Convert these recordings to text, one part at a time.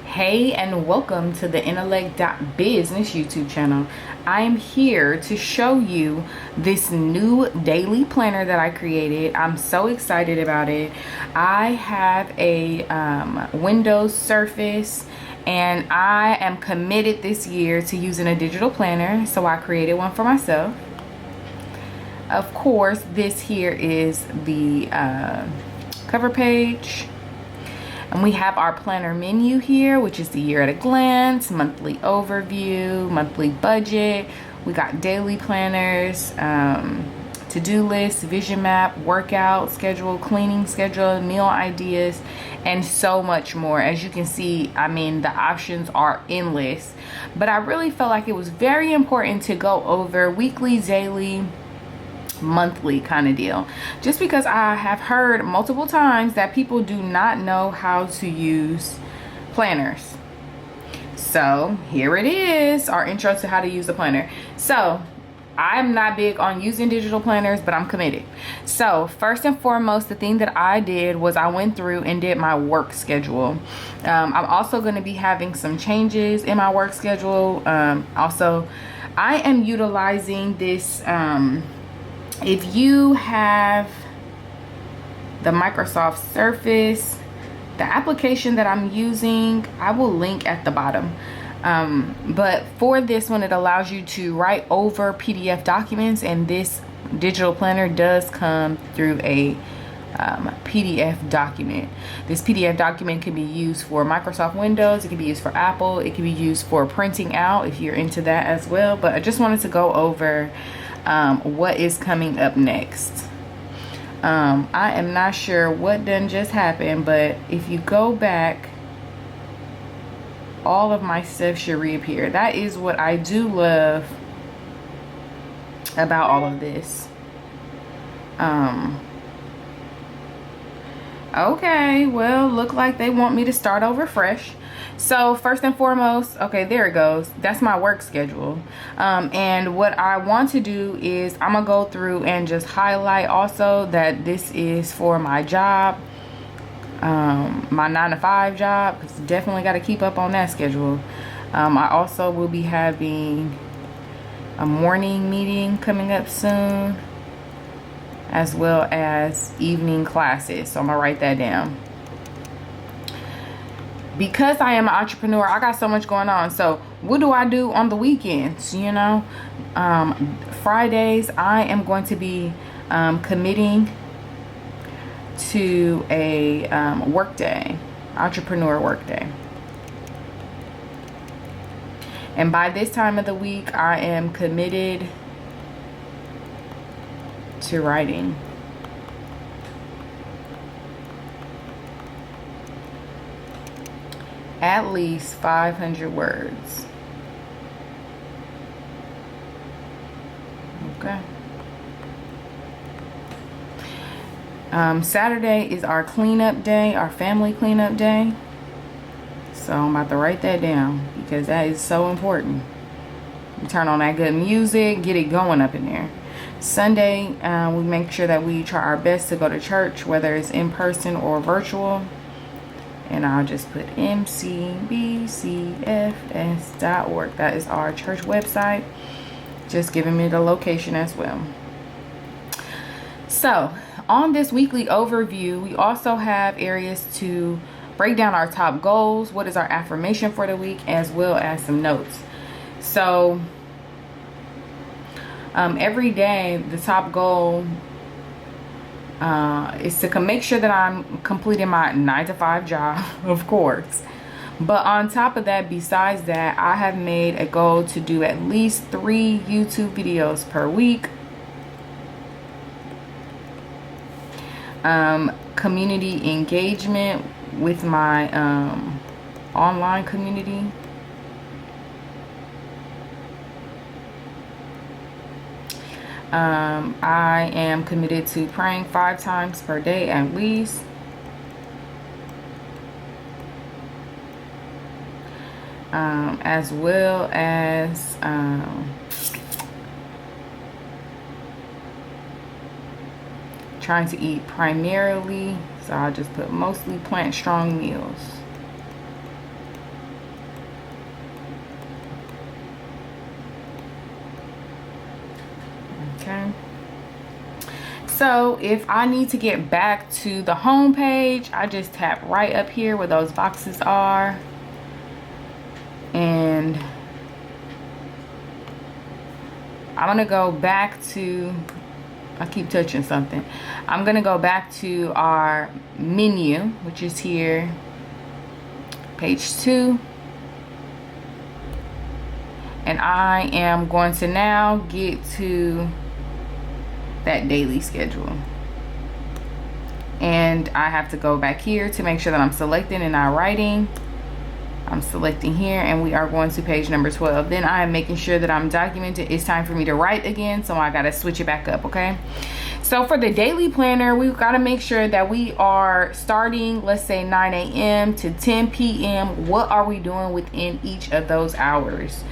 Hey, and welcome to the Intellect.Business YouTube channel. I am here to show you this new daily planner that I created. I'm so excited about it. I have a Windows Surface, and I am committed this year to using a digital planner, so I created one for myself. Of course, this here is the cover page. And we have our planner menu here, which is the year at a glance, monthly overview, monthly budget. We got daily planners, to-do list, vision map, workout schedule, cleaning schedule, meal ideas, and so much more. As you can see, I mean, the options are endless. But I really felt like it was very important to go over weekly, daily, monthly kind of deal, just because I have heard multiple times that people do not know how to use planners. So here it is, our intro to how to use a planner. So I'm not big on using digital planners, but I'm committed. So first and foremost, the thing that I did was I went through and did my work schedule. I'm also going to be having some changes in my work schedule. Also, I am utilizing this if you have the Microsoft Surface, the application that I'm using, I will link at the bottom. But for this one, it allows you to write over PDF documents, and this digital planner does come through a PDF document. This PDF document can be used for Microsoft Windows, it can be used for Apple, it can be used for printing out if you're into that as well. But I just wanted to go over what is coming up next. I am not sure what done just happened, but if you go back, all of my stuff should reappear. That is what I do love about all of this. Okay, well, look like they want me to start over fresh. So first and foremost, okay, there it goes. That's my work schedule. And what I want to do is I'm gonna go through and just highlight also that this is for my job, my 9-to-5 job, because definitely got to keep up on that schedule. I also will be having a morning meeting coming up soon, as well as evening classes. So I'm gonna write that down. Because I am an entrepreneur, I got so much going on. So what do I do on the weekends? You know, Fridays, I am going to be committing to a work day, entrepreneur work day. And by this time of the week, I am committed to writing. At least 500 words. Okay. Saturday is our cleanup day, our family cleanup day. So I'm about to write that down because that is so important. We turn on that good music, get it going up in there. Sunday, we make sure that we try our best to go to church, whether it's in person or virtual. And I'll just put mcbcfs.org. That is our church website. Just giving me the location as well. So on this weekly overview, we also have areas to break down our top goals, what is our affirmation for the week, as well as some notes. So every day, the top goal is to make sure that I'm completing my 9-to-5 job, of course. But on top of that, besides that, I have made a goal to do at least 3 YouTube videos per week. Community engagement with my online community. I am committed to praying 5 times per day at least. As well as trying to eat primarily, so I'll just put mostly plant strong meals. Okay. So if I need to get back to the home page, I just tap right up here where those boxes are. And I'm gonna go back to, I keep touching something. I'm gonna go back to our menu, which is here, page 2. And I am going to now get to that daily schedule. And I have to go back here to make sure that I'm selecting and not writing. I'm selecting here, and we are going to page number 12. Then I am making sure that I'm documented. It's time for me to write again, so I got to switch it back up, okay? So for the daily planner, we've got to make sure that we are starting, let's say 9 a.m. to 10 p.m. What are we doing within each of those hours?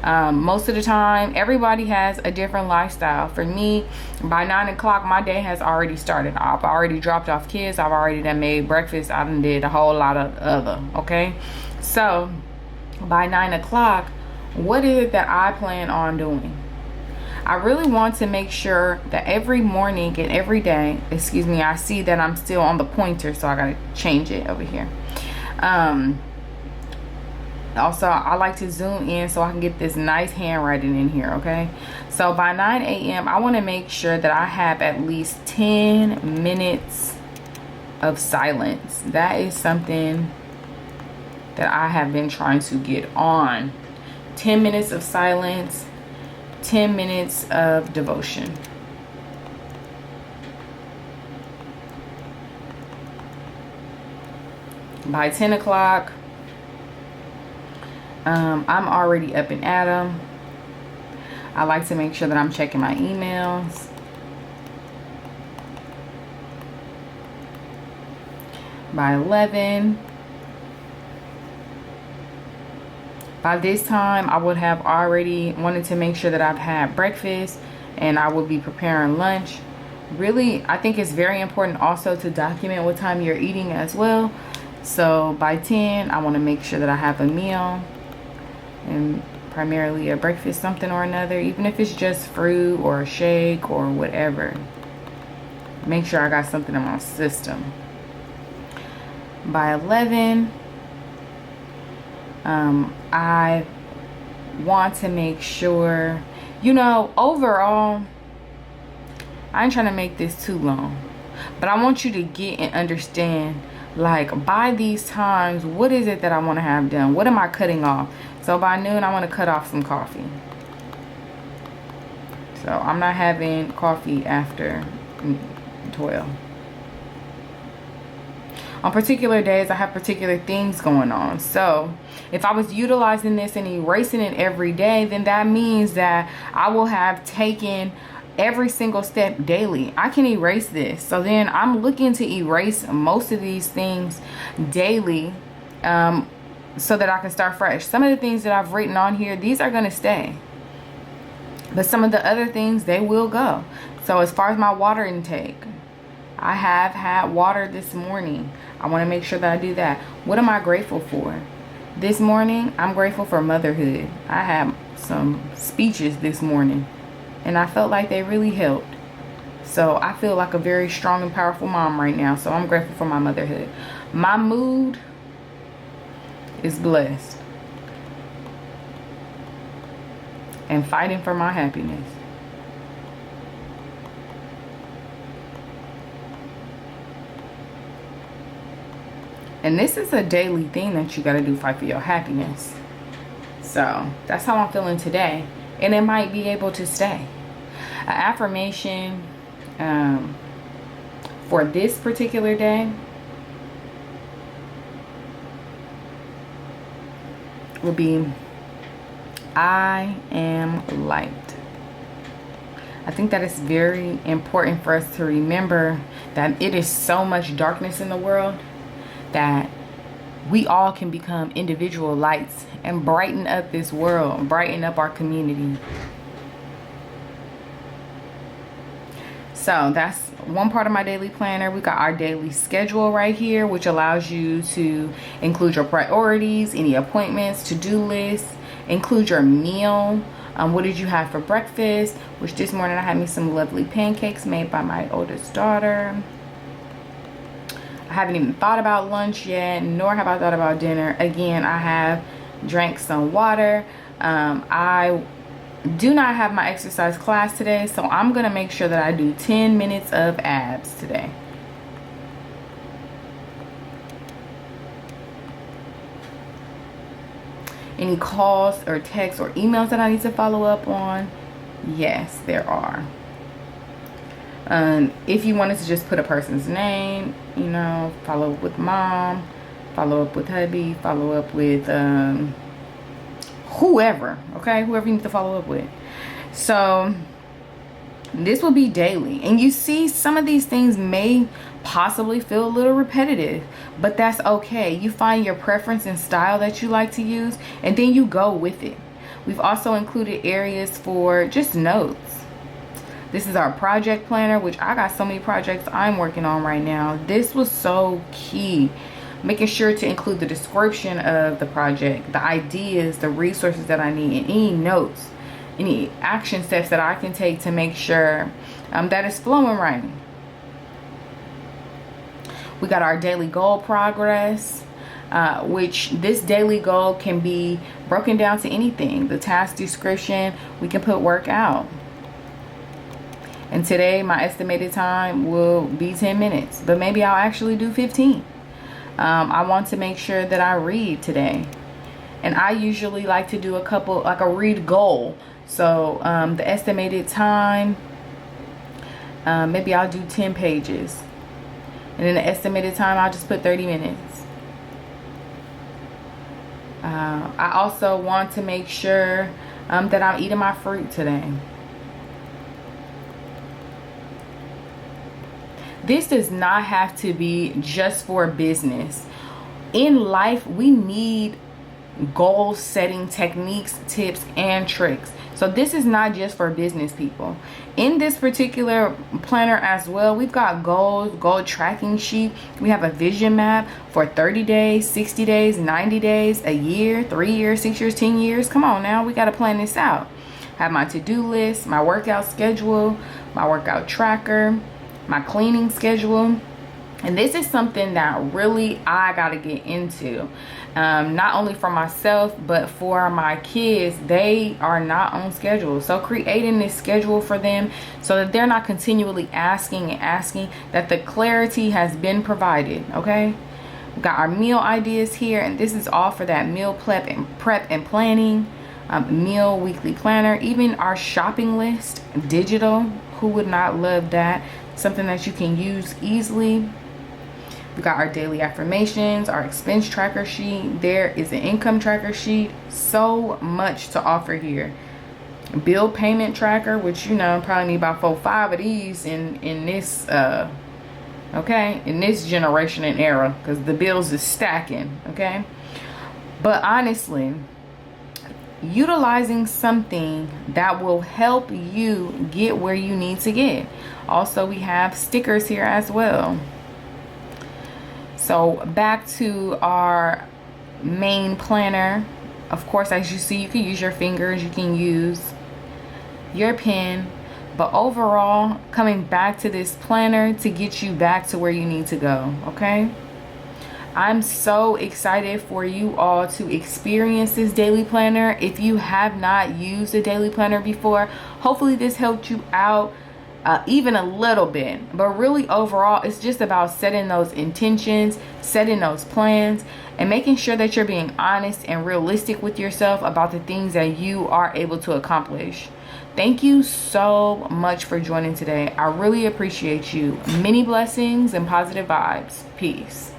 Most of the time, everybody has a different lifestyle. For me, by 9 o'clock, my day has already started. I've already dropped off kids. I've already done made breakfast. I done did a whole lot of other, okay? So by 9 o'clock, what is it that I plan on doing? I really want to make sure that every morning and every day, excuse me, I see that I'm still on the pointer, so I gotta change it over here. Also, I like to zoom in so I can get this nice handwriting in here, okay? So by 9 a.m., I want to make sure that I have at least 10 minutes of silence. That is something that I have been trying to get on. 10 minutes of silence, 10 minutes of devotion. By 10 o'clock, I'm already up and at 'em. I like to make sure that I'm checking my emails. By 11, by this time, I would have already wanted to make sure that I've had breakfast and I will be preparing lunch. Really, I think it's very important also to document what time you're eating as well. So by 10, I want to make sure that I have a meal, and primarily a breakfast, something or another, even if it's just fruit or a shake or whatever. Make sure I got something in my system. By 11, I want to make sure, overall, I ain't trying to make this too long, but I want you to get and understand, like, by these times, what is it that I want to have done? What am I cutting off? So by noon, I want to cut off some coffee. So I'm not having coffee after 12. On particular days, I have particular things going on. So if I was utilizing this and erasing it every day, then that means that I will have taken every single step daily. I can erase this. So then I'm looking to erase most of these things daily, so that I can start fresh. Some of the things that I've written on here, these are going to stay. But some of the other things, they will go. So as far as my water intake, I have had water this morning. I want to make sure that I do that. What am I grateful for? This morning, I'm grateful for motherhood. I had some speeches this morning, and I felt like they really helped. So I feel like a very strong and powerful mom right now. So I'm grateful for my motherhood. My mood is blessed and fighting for my happiness. And this is a daily thing that you got to do, fight for your happiness. So that's how I'm feeling today, and it might be able to stay. An affirmation for this particular day will be, I am light. I think that it's very important for us to remember that it is so much darkness in the world that we all can become individual lights and brighten up this world, brighten up our community. So that's one part of my daily planner. We got our daily schedule right here, which allows you to include your priorities, any appointments, to-do lists, include your meal. What did you have for breakfast? Which this morning I had me some lovely pancakes made by my oldest daughter. I haven't even thought about lunch yet, nor have I thought about dinner. Again, I have drank some water. I do not have my exercise class today, so I'm gonna make sure that I do 10 minutes of abs today. Any calls or texts or emails that I need to follow up on? Yes, there are. If you wanted to just put a person's name, you know, follow up with mom, follow up with hubby, follow up with whoever, okay? Whoever you need to follow up with. So this will be daily. And you see, some of these things may possibly feel a little repetitive, but that's okay. You find your preference and style that you like to use, and then you go with it. We've also included areas for just notes. This is our project planner, which I got so many projects I'm working on right now. This was so key. Making sure to include the description of the project, the ideas, the resources that I need, and any notes, any action steps that I can take to make sure that it's flowing right. We got our daily goal progress, which this daily goal can be broken down to anything. The task description, we can put work out. And today my estimated time will be 10 minutes, but maybe I'll actually do 15. I want to make sure that I read today, and I usually like to do a couple, like a read goal. So the estimated time, maybe I'll do 10 pages, and then the estimated time I'll just put 30 minutes. I also want to make sure that I'm eating my fruit today. This does not have to be just for business. In life, we need goal setting techniques, tips, and tricks. So this is not just for business people. In this particular planner as well, we've got goals, goal tracking sheet. We have a vision map for 30 days, 60 days, 90 days, a year, 3 years, 6 years, 10 years. Come on now, we got to plan this out. Have my to-do list, my workout schedule, my workout tracker, my cleaning schedule. And this is something that really I got to get into, not only for myself but for my kids. They are not on schedule, so creating this schedule for them so that they're not continually asking and asking, that the clarity has been provided. Okay, we got our meal ideas here, and this is all for that meal prep and planning, meal weekly planner, even our shopping list digital. Who would not love that? Something that you can use easily. We got our daily affirmations, our expense tracker sheet. There is an income tracker sheet. So much to offer here. Bill payment tracker, which, you know, probably need about 4 or 5 of these in this in this generation and era, because the bills is stacking. Okay, but honestly, utilizing something that will help you get where you need to get. Also, we have stickers here as well. So back to our main planner. Of course, as you see, you can use your fingers, you can use your pen, but overall, coming back to this planner to get you back to where you need to go. Okay, I'm so excited for you all to experience this daily planner. If you have not used a daily planner before, hopefully this helped you out even a little bit. But really, overall, it's just about setting those intentions, setting those plans, and making sure that you're being honest and realistic with yourself about the things that you are able to accomplish. Thank you so much for joining today. I really appreciate you. Many blessings and positive vibes. Peace.